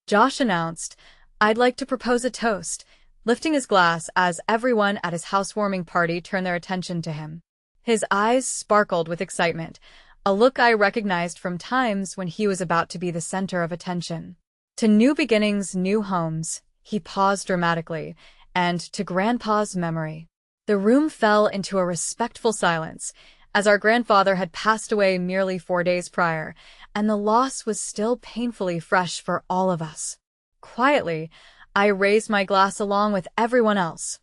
Josh announced, "I'd like to propose a toast," lifting his glass as everyone at his housewarming party turned their attention to him. His eyes sparkled with excitement, a look I recognized from times when he was about to be the center of attention. "To new beginnings, new homes," he paused dramatically, "and to Grandpa's memory." The room fell into a respectful silence, as our grandfather had passed away merely 4 days prior, and the loss was still painfully fresh for all of us. Quietly, I raised my glass along with everyone else,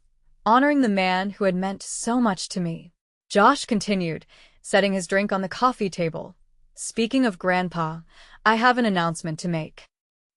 honoring the man who had meant so much to me. Josh continued, setting his drink on the coffee table. "Speaking of Grandpa, I have an announcement to make."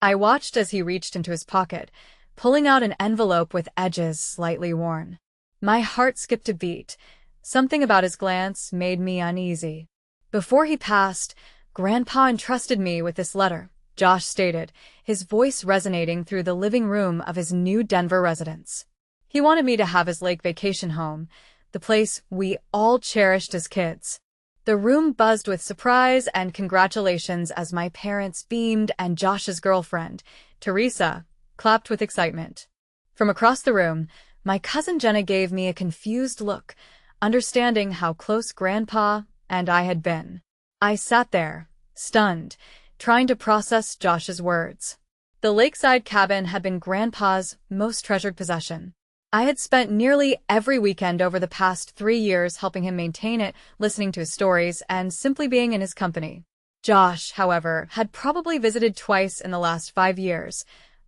I watched as he reached into his pocket, pulling out an envelope with edges slightly worn. My heart skipped a beat. Something about his glance made me uneasy. "Before he passed, Grandpa entrusted me with this letter," Josh stated, his voice resonating through the living room of his new Denver residence. "He wanted me to have his lake vacation home, the place we all cherished as kids." The room buzzed with surprise and congratulations as my parents beamed and Josh's girlfriend, Teresa, clapped with excitement. From across the room, my cousin Jenna gave me a confused look, understanding how close Grandpa and I had been. I sat there, stunned, trying to process Josh's words. The lakeside cabin had been Grandpa's most treasured possession. I had spent nearly every weekend over the past 3 years helping him maintain it, listening to his stories, and simply being in his company. Josh, however, had probably visited twice in the last 5 years,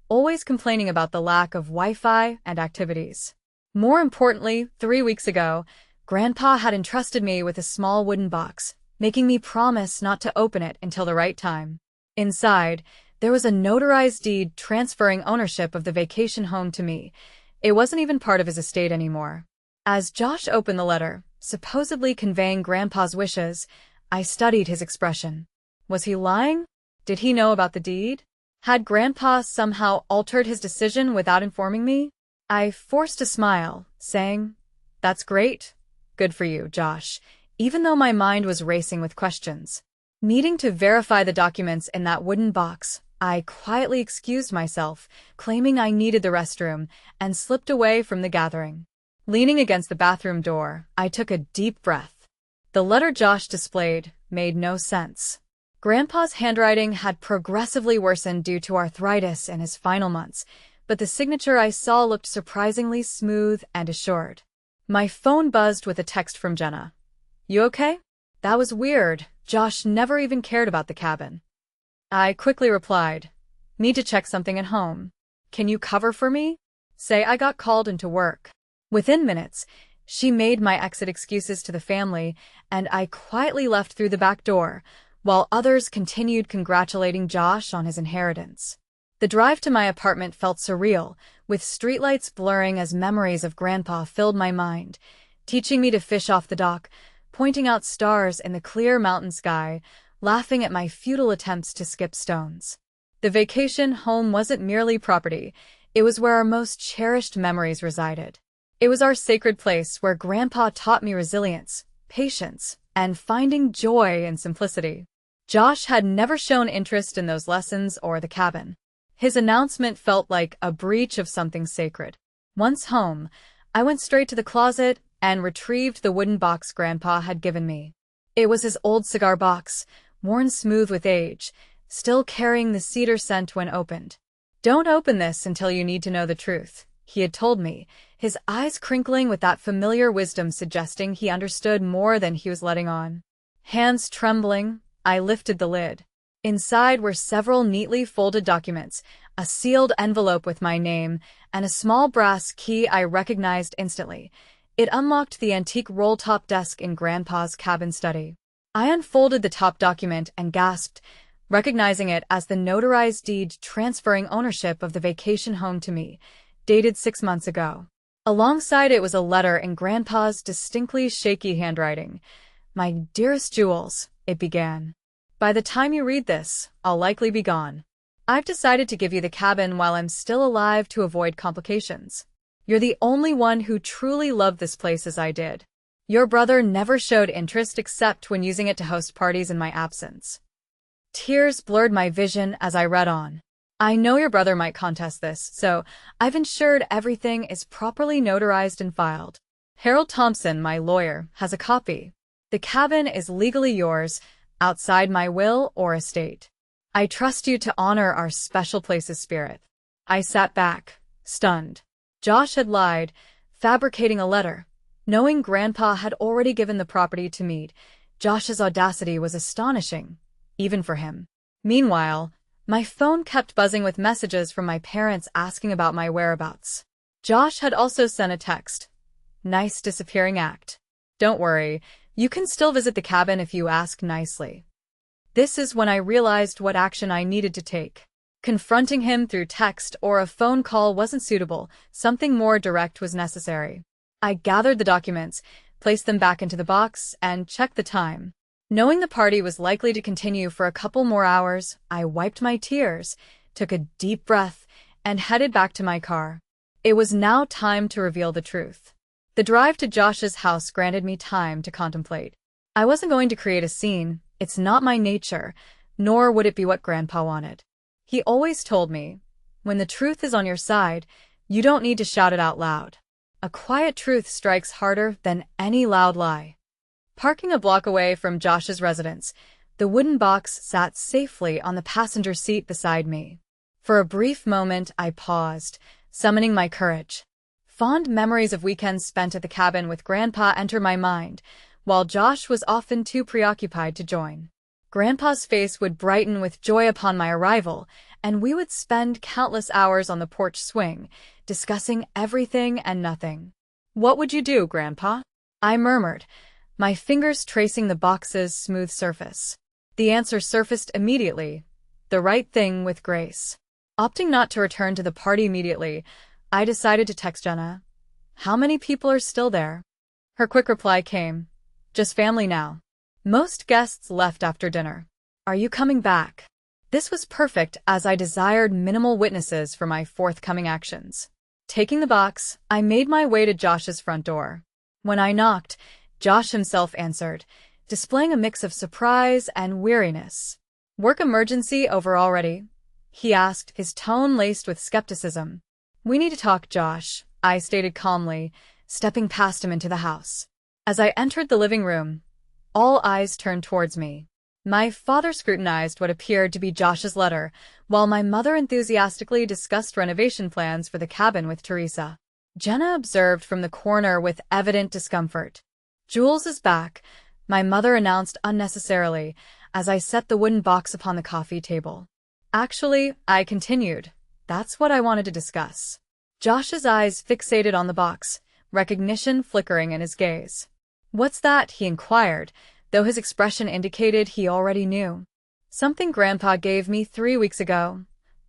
always complaining about the lack of Wi-Fi and activities. More importantly, 3 weeks ago, Grandpa had entrusted me with a small wooden box, making me promise not to open it until the right time. Inside, there was a notarized deed transferring ownership of the vacation home to me. It wasn't even part of his estate anymore. As Josh opened the letter, supposedly conveying Grandpa's wishes, I studied his expression. Was he lying? Did he know about the deed? Had Grandpa somehow altered his decision without informing me? I forced a smile, saying, "That's great. Good for you, Josh," even though my mind was racing with questions. Needing to verify the documents in that wooden box, I quietly excused myself, claiming I needed the restroom, and slipped away from the gathering. Leaning against the bathroom door, I took a deep breath. The letter Josh displayed made no sense. Grandpa's handwriting had progressively worsened due to arthritis in his final months, but the signature I saw looked surprisingly smooth and assured. My phone buzzed with a text from Jenna. "You okay?" That was weird. Josh never even cared about the cabin. I quickly replied, "Need to check something at home. Can you cover for me?" "Say I got called into work." Within minutes, she made my exit excuses to the family, and I quietly left through the back door, while others continued congratulating Josh on his inheritance. The drive to my apartment felt surreal, with streetlights blurring as memories of Grandpa filled my mind, teaching me to fish off the dock, pointing out stars in the clear mountain sky, laughing at my futile attempts to skip stones. The vacation home wasn't merely property, it was where our most cherished memories resided. It was our sacred place where Grandpa taught me resilience, patience, and finding joy in simplicity. Josh had never shown interest in those lessons or the cabin. His announcement felt like a breach of something sacred. Once home, I went straight to the closet and retrieved the wooden box Grandpa had given me. It was his old cigar box, worn smooth with age, still carrying the cedar scent when opened. "Don't open this until you need to know the truth," he had told me, his eyes crinkling with that familiar wisdom suggesting he understood more than he was letting on. Hands trembling, I lifted the lid. Inside were several neatly folded documents, a sealed envelope with my name, and a small brass key I recognized instantly. It unlocked the antique roll-top desk in Grandpa's cabin study. I unfolded the top document and gasped, recognizing it as the notarized deed transferring ownership of the vacation home to me, dated 6 months ago. Alongside it was a letter in Grandpa's distinctly shaky handwriting. "My dearest Jules," it began. "By the time you read this, I'll likely be gone. I've decided to give you the cabin while I'm still alive to avoid complications. You're the only one who truly loved this place as I did. Your brother never showed interest except when using it to host parties in my absence." Tears blurred my vision as I read on. I know your brother might contest this, so I've ensured everything is properly notarized and filed. Harold Thompson, my lawyer, has a copy. The cabin is legally yours, outside my will or estate. I trust you to honor our special place's spirit. I sat back, stunned. Josh had lied, fabricating a letter. Knowing Grandpa had already given the property to Meade, Josh's audacity was astonishing, even for him. Meanwhile, my phone kept buzzing with messages from my parents asking about my whereabouts. Josh had also sent a text. Nice disappearing act. Don't worry, you can still visit the cabin if you ask nicely. This is when I realized what action I needed to take. Confronting him through text or a phone call wasn't suitable, something more direct was necessary. I gathered the documents, placed them back into the box, and checked the time. Knowing the party was likely to continue for a couple more hours, I wiped my tears, took a deep breath, and headed back to my car. It was now time to reveal the truth. The drive to Josh's house granted me time to contemplate. I wasn't going to create a scene. It's not my nature, nor would it be what Grandpa wanted. He always told me, when the truth is on your side, you don't need to shout it out loud. A quiet truth strikes harder than any loud lie. Parking a block away from Josh's residence, the wooden box sat safely on the passenger seat beside me. For a brief moment, I paused, summoning my courage. Fond memories of weekends spent at the cabin with Grandpa entered my mind, while Josh was often too preoccupied to join. Grandpa's face would brighten with joy upon my arrival, and we would spend countless hours on the porch swing, discussing everything and nothing. "What would you do, Grandpa?" I murmured, my fingers tracing the box's smooth surface. The answer surfaced immediately, the right thing with grace. Opting not to return to the party immediately, I decided to text Jenna. "How many people are still there?" Her quick reply came, "Just family now. Most guests left after dinner. Are you coming back?" This was perfect as I desired minimal witnesses for my forthcoming actions. Taking the box, I made my way to Josh's front door. When I knocked, Josh himself answered, displaying a mix of surprise and weariness. "Work emergency over already?" he asked, his tone laced with skepticism. "We need to talk, Josh," I stated calmly, stepping past him into the house. As I entered the living room, all eyes turned towards me. My father scrutinized what appeared to be Josh's letter, while my mother enthusiastically discussed renovation plans for the cabin with Teresa. Jenna observed from the corner with evident discomfort. "Jules is back," my mother announced unnecessarily, as I set the wooden box upon the coffee table. "Actually," I continued, "that's what I wanted to discuss." Josh's eyes fixated on the box, recognition flickering in his gaze. "What's that?" he inquired, though his expression indicated he already knew. "Something Grandpa gave me 3 weeks ago,"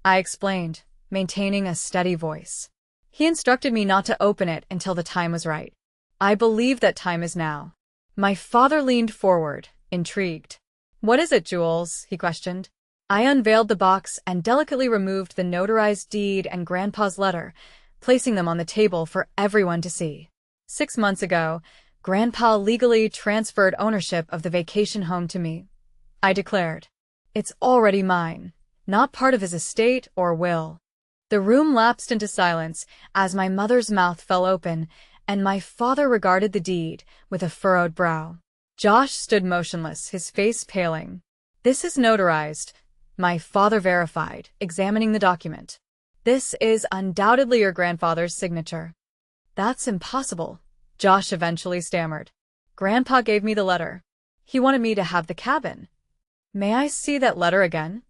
I explained, maintaining a steady voice. "He instructed me not to open it until the time was right. I believe that time is now." My father leaned forward, intrigued. "What is it, Jules?" he questioned. I unveiled the box and delicately removed the notarized deed and Grandpa's letter, placing them on the table for everyone to see. 6 months ago, Grandpa legally transferred ownership of the vacation home to me. I declared. "It's already mine, not part of his estate or will." The room lapsed into silence as my mother's mouth fell open, and my father regarded the deed with a furrowed brow. Josh stood motionless, his face paling. "This is notarized," my father verified, examining the document. "This is undoubtedly your grandfather's signature." "That's impossible," Josh eventually stammered. "Grandpa gave me the letter. He wanted me to have the cabin." "May I see that letter again?"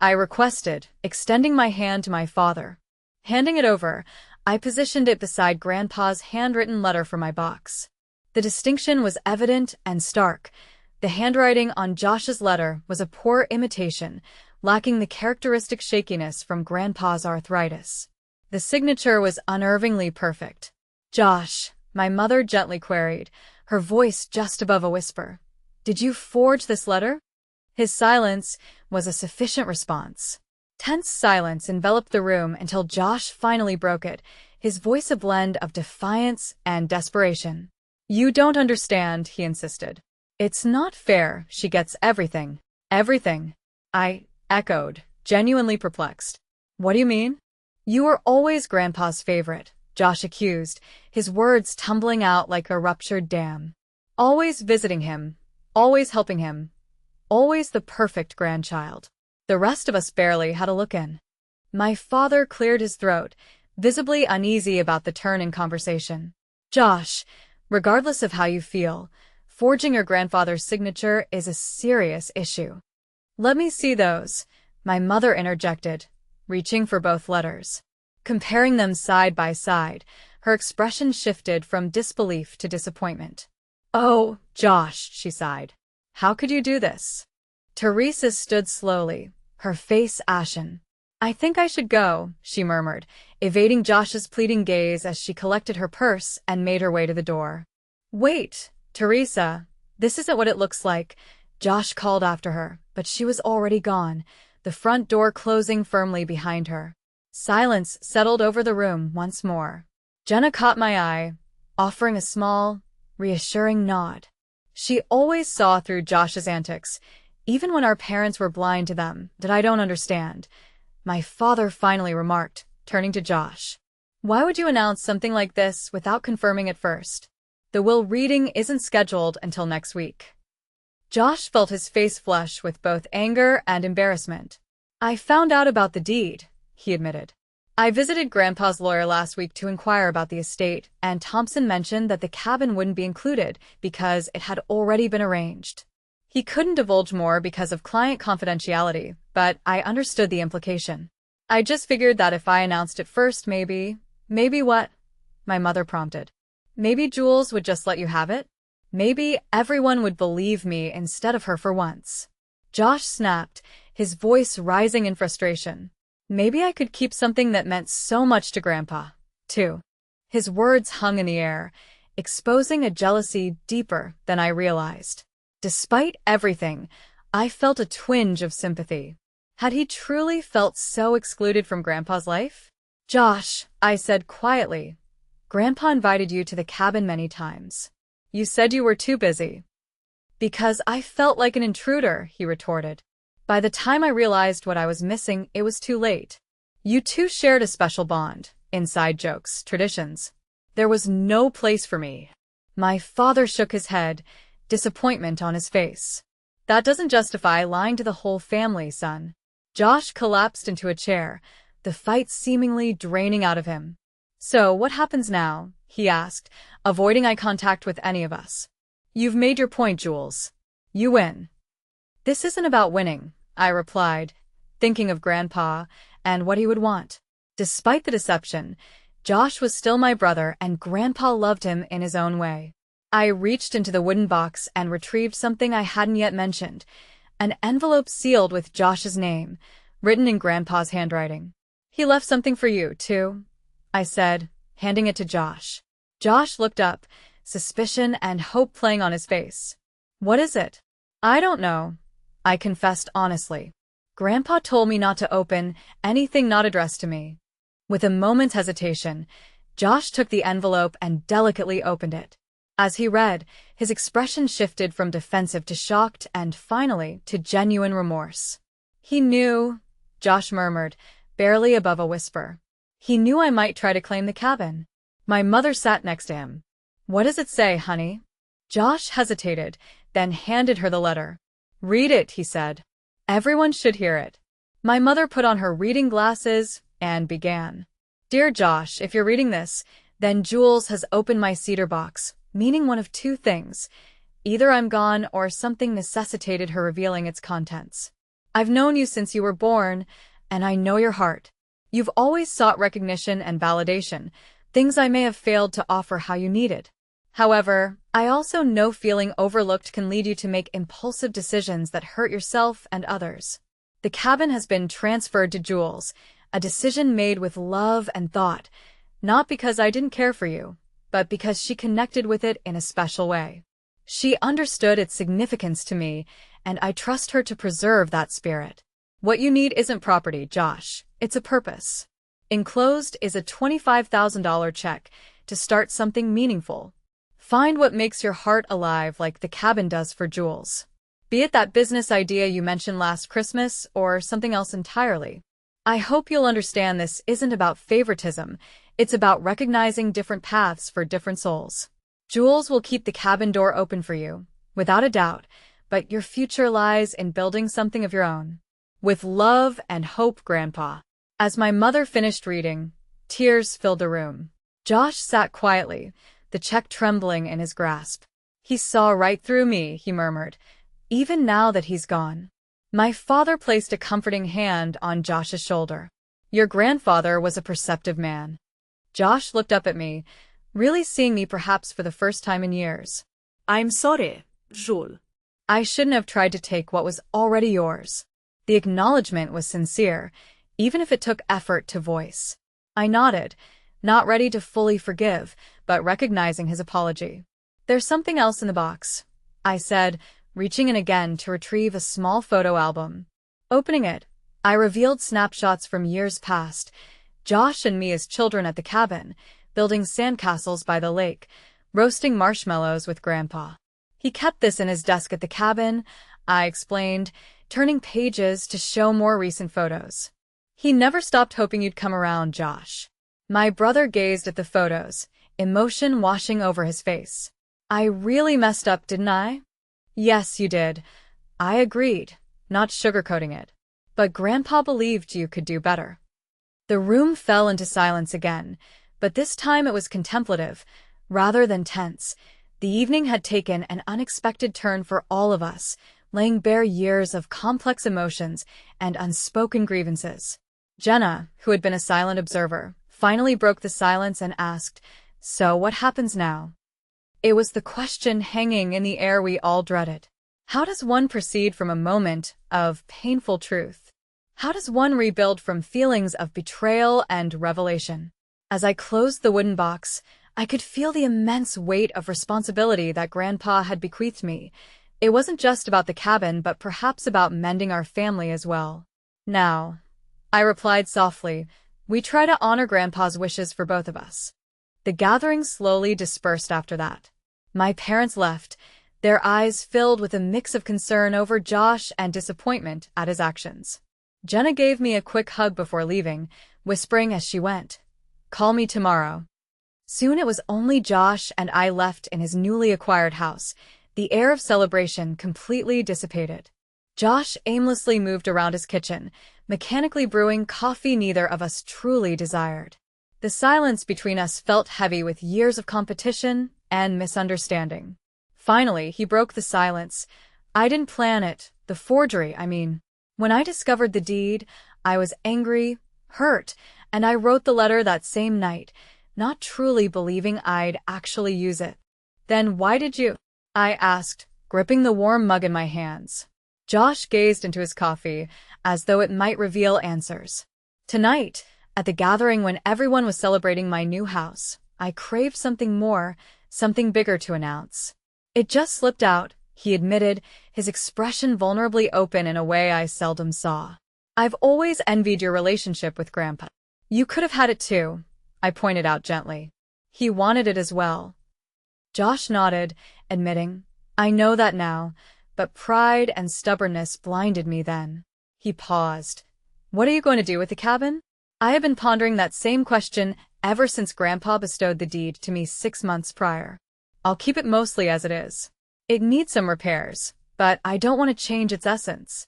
I requested, extending my hand to my father. Handing it over, I positioned it beside Grandpa's handwritten letter for my box. The distinction was evident and stark. The handwriting on Josh's letter was a poor imitation, lacking the characteristic shakiness from Grandpa's arthritis. The signature was unnervingly perfect. "Josh," my mother gently queried, her voice just above a whisper, "did you forge this letter?" His silence was a sufficient response. Tense silence enveloped the room until Josh finally broke it, his voice a blend of defiance and desperation. "You don't understand," he insisted. "It's not fair. She gets everything." "Everything," I echoed, genuinely perplexed. What do you mean? You were always Grandpa's favorite, Josh accused, his words tumbling out like a ruptured dam. Always visiting him, always helping him, always the perfect grandchild. The rest of us barely had a look in. My father cleared his throat, visibly uneasy about the turn in conversation. Josh, regardless of how you feel, forging your grandfather's signature is a serious issue. Let me see those, my mother interjected, reaching for both letters. Comparing them side by side, her expression shifted from disbelief to disappointment. Oh, Josh, she sighed. How could you do this? Teresa stood slowly, her face ashen. I think I should go, she murmured, evading Josh's pleading gaze as she collected her purse and made her way to the door. Wait, Teresa, this isn't what it looks like, Josh called after her, but she was already gone, the front door closing firmly behind her. Silence settled over the room once more. Jenna caught my eye, offering a small, reassuring nod. She always saw through Josh's antics, even when our parents were blind to them, that I don't understand. My father finally remarked, turning to Josh. Why would you announce something like this without confirming it first? The will reading isn't scheduled until next week. Josh felt his face flush with both anger and embarrassment. I found out about the deed, he admitted. I visited Grandpa's lawyer last week to inquire about the estate, and Thompson mentioned that the cabin wouldn't be included because it had already been arranged. He couldn't divulge more because of client confidentiality, but I understood the implication. I just figured that if I announced it first, maybe what? My mother prompted. Maybe Jules would just let you have it? Maybe everyone would believe me instead of her for once. Josh snapped, his voice rising in frustration. Maybe I could keep something that meant so much to Grandpa, too. His words hung in the air, exposing a jealousy deeper than I realized. Despite everything, I felt a twinge of sympathy. Had he truly felt so excluded from Grandpa's life? Josh, I said quietly, Grandpa invited you to the cabin many times. You said you were too busy. Because I felt like an intruder, he retorted. By the time I realized what I was missing, it was too late. You two shared a special bond, inside jokes, traditions. There was no place for me. My father shook his head, disappointment on his face. That doesn't justify lying to the whole family, son. Josh collapsed into a chair, the fight seemingly draining out of him. So, what happens now? He asked, avoiding eye contact with any of us. You've made your point, Jules. You win. This isn't about winning, I replied, thinking of Grandpa and what he would want. Despite the deception, Josh was still my brother and Grandpa loved him in his own way. I reached into the wooden box and retrieved something I hadn't yet mentioned, an envelope sealed with Josh's name, written in Grandpa's handwriting. He left something for you, too, I said, handing it to Josh. Josh looked up, suspicion and hope playing on his face. What is it? I don't know, I confessed honestly. Grandpa told me not to open anything not addressed to me. With a moment's hesitation, Josh took the envelope and delicately opened it. As he read, his expression shifted from defensive to shocked and, finally, to genuine remorse. He knew, Josh murmured, barely above a whisper. He knew I might try to claim the cabin. My mother sat next to him. What does it say, honey? Josh hesitated, then handed her the letter. Read it, he said. Everyone should hear it. My mother put on her reading glasses and began. Dear Josh, if you're reading this, then Jules has opened my cedar box, meaning one of two things. Either I'm gone or something necessitated her revealing its contents. I've known you since you were born, and I know your heart. You've always sought recognition and validation, things I may have failed to offer how you needed. However, I also know feeling overlooked can lead you to make impulsive decisions that hurt yourself and others. The cabin has been transferred to Jules, a decision made with love and thought, not because I didn't care for you, but because she connected with it in a special way. She understood its significance to me, and I trust her to preserve that spirit. What you need isn't property, Josh. It's a purpose. Enclosed is a $25,000 check to start something meaningful. Find what makes your heart alive like the cabin does for Jules. Be it that business idea you mentioned last Christmas or something else entirely. I hope you'll understand this isn't about favoritism. It's about recognizing different paths for different souls. Jules will keep the cabin door open for you, without a doubt, but your future lies in building something of your own. With love and hope, Grandpa. As my mother finished reading, tears filled the room. Josh sat quietly, the check trembling in his grasp. He saw right through me, he murmured, even now that he's gone. My father placed a comforting hand on Josh's shoulder. Your grandfather was a perceptive man. Josh looked up at me, really seeing me perhaps for the first time in years. I'm sorry, Jules. I shouldn't have tried to take what was already yours. The acknowledgement was sincere, even if it took effort to voice. I nodded, not ready to fully forgive, but recognizing his apology. There's something else in the box, I said, reaching in again to retrieve a small photo album. Opening it, I revealed snapshots from years past, Josh and me as children at the cabin, building sandcastles by the lake, roasting marshmallows with Grandpa. He kept this in his desk at the cabin, I explained, turning pages to show more recent photos. He never stopped hoping you'd come around, Josh. My brother gazed at the photos, emotion washing over his face. I really messed up, didn't I? Yes, you did. I agreed, not sugarcoating it. But Grandpa believed you could do better. The room fell into silence again, but this time it was contemplative, rather than tense. The evening had taken an unexpected turn for all of us, laying bare years of complex emotions and unspoken grievances. Jenna, who had been a silent observer, finally broke the silence and asked, "So what happens now?" It was the question hanging in the air we all dreaded. How does one proceed from a moment of painful truth? How does one rebuild from feelings of betrayal and revelation? As I closed the wooden box, I could feel the immense weight of responsibility that Grandpa had bequeathed me. It wasn't just about the cabin, but perhaps about mending our family as well. Now, I replied softly, we try to honor Grandpa's wishes for both of us. The gathering slowly dispersed after that. My parents left, their eyes filled with a mix of concern over Josh and disappointment at his actions. Jenna gave me a quick hug before leaving, whispering as she went, "Call me tomorrow." Soon it was only Josh and I left in his newly acquired house. The air of celebration completely dissipated. Josh aimlessly moved around his kitchen, mechanically brewing coffee neither of us truly desired. The silence between us felt heavy with years of competition and misunderstanding. Finally, he broke the silence. I didn't plan it, the forgery, I mean. When I discovered the deed, I was angry, hurt, and I wrote the letter that same night, not truly believing I'd actually use it. Then why did you? I asked, gripping the warm mug in my hands. Josh gazed into his coffee, as though it might reveal answers. Tonight, at the gathering when everyone was celebrating my new house, I craved something more, something bigger to announce. It just slipped out, he admitted, his expression vulnerably open in a way I seldom saw. I've always envied your relationship with Grandpa. You could have had it too, I pointed out gently. He wanted it as well. Josh nodded, admitting, I know that now, but pride and stubbornness blinded me then. He paused. What are you going to do with the cabin? I have been pondering that same question ever since Grandpa bestowed the deed to me 6 months prior. I'll keep it mostly as it is. It needs some repairs, but I don't want to change its essence.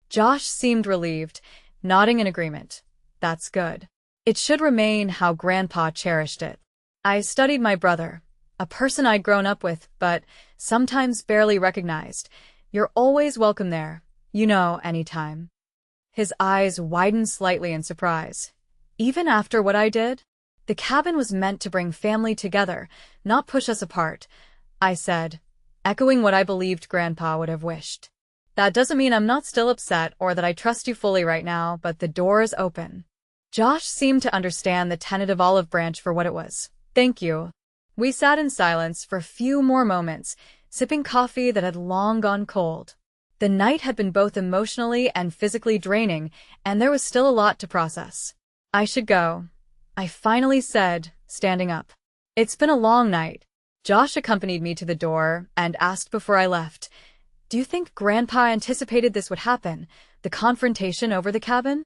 Josh seemed relieved, nodding in agreement. That's good. It should remain how Grandpa cherished it. I studied my brother, a person I'd grown up with, but sometimes barely recognized. You're always welcome there, anytime. His eyes widened slightly in surprise. Even after what I did? The cabin was meant to bring family together, not push us apart, I said, echoing what I believed Grandpa would have wished. That doesn't mean I'm not still upset or that I trust you fully right now, but the door is open. Josh seemed to understand the tentative olive branch for what it was. Thank you. We sat in silence for a few more moments, sipping coffee that had long gone cold. The night had been both emotionally and physically draining, and there was still a lot to process. I should go, I finally said, standing up. It's been a long night. Josh accompanied me to the door and asked before I left, do you think Grandpa anticipated this would happen, the confrontation over the cabin?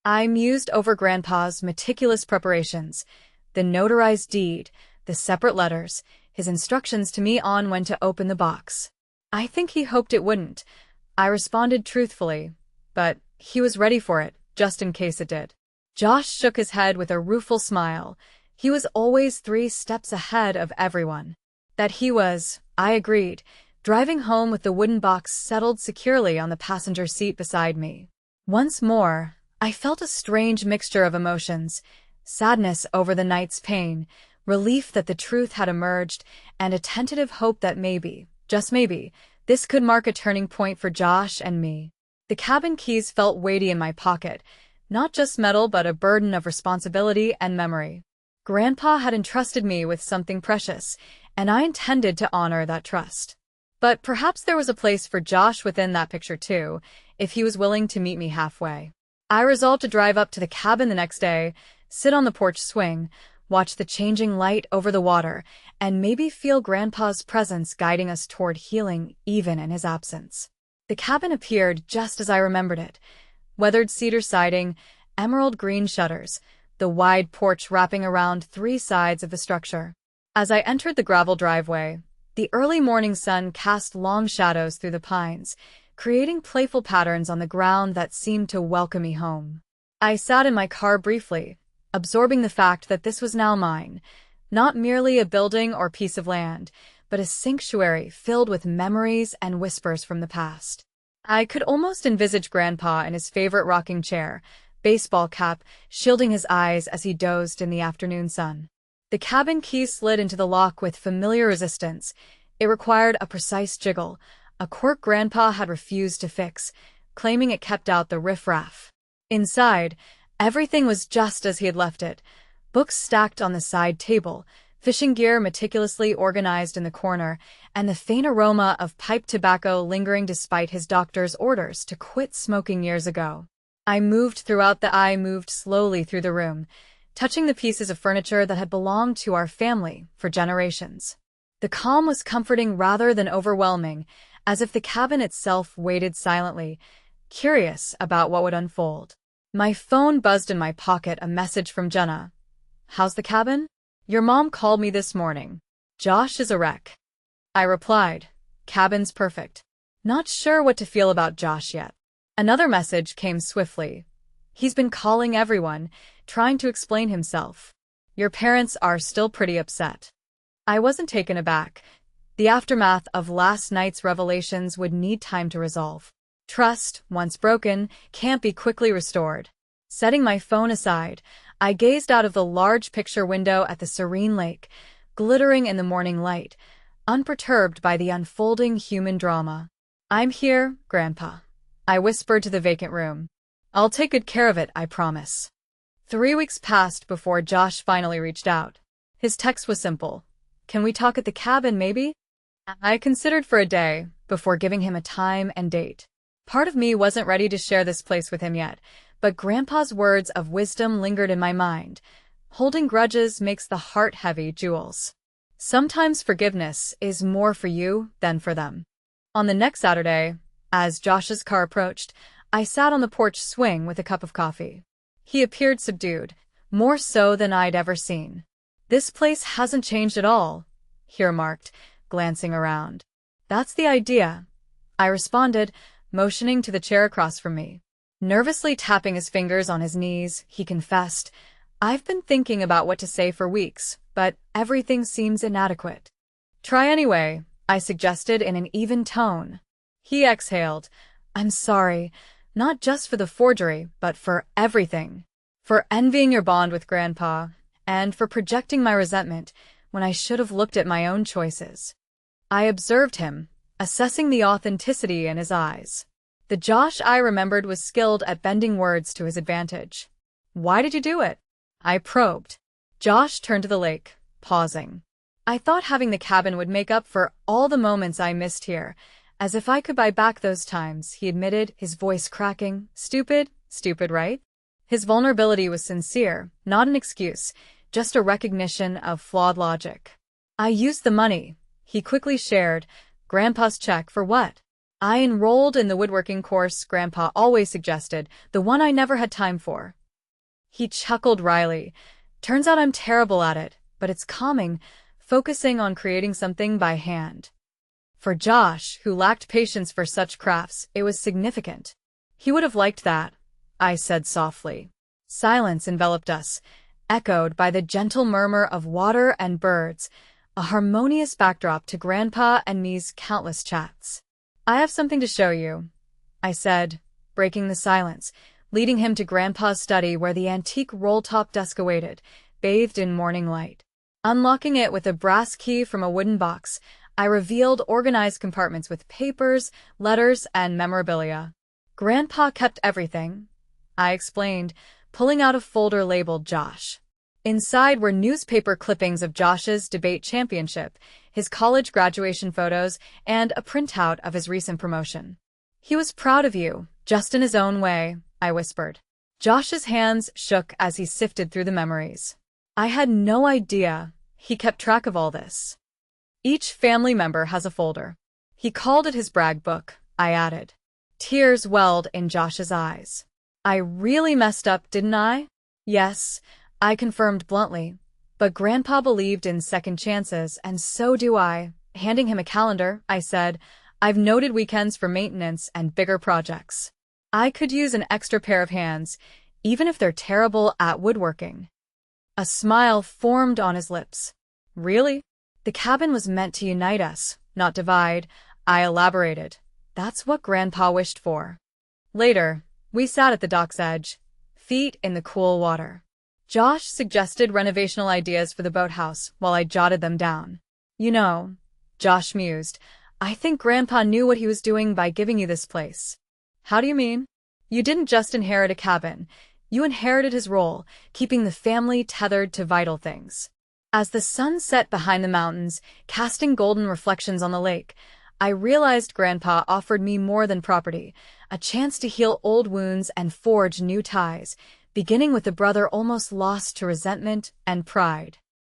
I mused over Grandpa's meticulous preparations, the notarized deed, the separate letters, his instructions to me on when to open the box. I think he hoped it wouldn't. I responded truthfully, but he was ready for it, just in case it did. Josh shook his head with a rueful smile. He was always 3 steps ahead of everyone. That he was, I agreed, driving home with the wooden box settled securely on the passenger seat beside me. Once more, I felt a strange mixture of emotions: sadness over the night's pain, relief that the truth had emerged, and a tentative hope that maybe, just maybe, this could mark a turning point for Josh and me. The cabin keys felt weighty in my pocket, not just metal but a burden of responsibility and memory. Grandpa had entrusted me with something precious, and I intended to honor that trust. But perhaps there was a place for Josh within that picture too, if he was willing to meet me halfway. I resolved to drive up to the cabin the next day, sit on the porch swing, watch the changing light over the water, and maybe feel Grandpa's presence guiding us toward healing even in his absence. The cabin appeared just as I remembered it: weathered cedar siding, emerald green shutters, the wide porch wrapping around 3 sides of the structure. As I entered the gravel driveway, the early morning sun cast long shadows through the pines, creating playful patterns on the ground that seemed to welcome me home. I sat in my car briefly, absorbing the fact that this was now mine, not merely a building or piece of land, but a sanctuary filled with memories and whispers from the past. I could almost envisage Grandpa in his favorite rocking chair, baseball cap shielding his eyes as he dozed in the afternoon sun. The cabin key slid into the lock with familiar resistance. It required a precise jiggle, a quirk Grandpa had refused to fix, claiming it kept out the riffraff. Inside, everything was just as he had left it: books stacked on the side table, fishing gear meticulously organized in the corner, and the faint aroma of pipe tobacco lingering despite his doctor's orders to quit smoking years ago. I moved slowly through the room, touching the pieces of furniture that had belonged to our family for generations. The calm was comforting rather than overwhelming, as if the cabin itself waited silently, curious about what would unfold. My phone buzzed in my pocket, a message from Jenna. "How's the cabin? Your mom called me this morning. Josh is a wreck." I replied, "Cabin's perfect. Not sure what to feel about Josh yet." Another message came swiftly. "He's been calling everyone, trying to explain himself. Your parents are still pretty upset." I wasn't taken aback. The aftermath of last night's revelations would need time to resolve. Trust, once broken, can't be quickly restored. Setting my phone aside, I gazed out of the large picture window at the serene lake, glittering in the morning light, unperturbed by the unfolding human drama. "I'm here, Grandpa," I whispered to the vacant room. "I'll take good care of it, I promise." 3 weeks passed before Josh finally reached out. His text was simple: "Can we talk at the cabin, maybe?" I considered for a day, before giving him a time and date. Part of me wasn't ready to share this place with him yet, but Grandpa's words of wisdom lingered in my mind. Holding grudges makes the heart heavy, Jules. Sometimes forgiveness is more for you than for them. On the next Saturday, as Josh's car approached, I sat on the porch swing with a cup of coffee. He appeared subdued, more so than I'd ever seen. "This place hasn't changed at all," he remarked, glancing around. "That's the idea," I responded, motioning to the chair across from me. Nervously tapping his fingers on his knees, he confessed, "I've been thinking about what to say for weeks, but everything seems inadequate." "Try anyway," I suggested in an even tone. He exhaled. "I'm sorry, not just for the forgery, but for everything. For envying your bond with Grandpa, and for projecting my resentment when I should have looked at my own choices." I observed him, assessing the authenticity in his eyes. The Josh I remembered was skilled at bending words to his advantage. "Why did you do it?" I probed. Josh turned to the lake, pausing. "I thought having the cabin would make up for all the moments I missed here, as if I could buy back those times," he admitted, his voice cracking. Stupid, right?" His vulnerability was sincere, not an excuse, just a recognition of flawed logic. "I used the money," he quickly shared. "Grandpa's check for what?" I enrolled in the woodworking course Grandpa always suggested, the one I never had time for. He chuckled wryly. Turns out I'm terrible at it, but it's calming, focusing on creating something by hand. For Josh, who lacked patience for such crafts, it was significant. He would have liked that, I said softly. Silence enveloped us, echoed by the gentle murmur of water and birds, a harmonious backdrop to Grandpa and me's countless chats. I have something to show you, I said, breaking the silence, leading him to Grandpa's study where the antique roll-top desk awaited, bathed in morning light. Unlocking it with a brass key from a wooden box, I revealed organized compartments with papers, letters, and memorabilia. Grandpa kept everything, I explained, pulling out a folder labeled Josh. Inside were newspaper clippings of Josh's debate championship, his college graduation photos, and a printout of his recent promotion. He was proud of you, just in his own way, I whispered. Josh's hands shook as he sifted through the memories. I had no idea he kept track of all this. Each family member has a folder. He called it his brag book, I added. Tears welled in Josh's eyes. I really messed up, didn't I? Yes, I confirmed bluntly. But Grandpa believed in second chances, and so do I. Handing him a calendar, I said, I've noted weekends for maintenance and bigger projects. I could use an extra pair of hands, even if they're terrible at woodworking. A smile formed on his lips. Really? The cabin was meant to unite us, not divide, I elaborated. That's what Grandpa wished for. Later, we sat at the dock's edge, feet in the cool water. Josh suggested renovational ideas for the boathouse while I jotted them down. You know, Josh mused, I think Grandpa knew what he was doing by giving you this place. How do you mean? You didn't just inherit a cabin. You inherited his role, keeping the family tethered to vital things. As the sun set behind the mountains, casting golden reflections on the lake, I realized Grandpa offered me more than property, a chance to heal old wounds and forge new ties, beginning with a brother almost lost to resentment and pride.